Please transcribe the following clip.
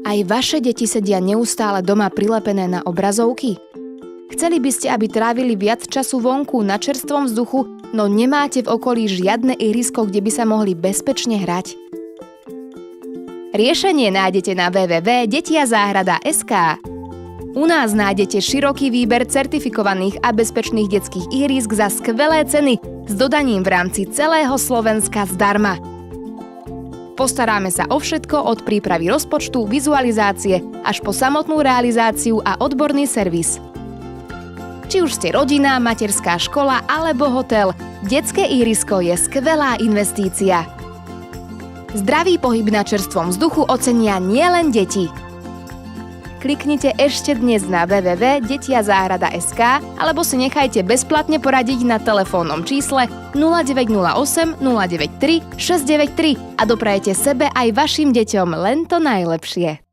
Aj vaše deti sedia neustále doma prilepené na obrazovky? Chceli by ste, aby trávili viac času vonku na čerstvom vzduchu, no nemáte v okolí žiadne ihrisko, kde by sa mohli bezpečne hrať? Riešenie nájdete na www.detiazáhrada.sk. U nás nájdete široký výber certifikovaných a bezpečných detských ihrísk za skvelé ceny s dodaním v rámci celého Slovenska zdarma. Postaráme sa o všetko od prípravy rozpočtu, vizualizácie až po samotnú realizáciu a odborný servis. Či už ste rodina, materská škola alebo hotel, detské ihrisko je skvelá investícia. Zdravý pohyb na čerstvom vzduchu ocenia nielen deti. Kliknite ešte dnes na www.detiazáhrada.sk alebo si nechajte bezplatne poradiť na telefónnom čísle 0908 093 693 a doprajete sebe aj vašim deťom len to najlepšie.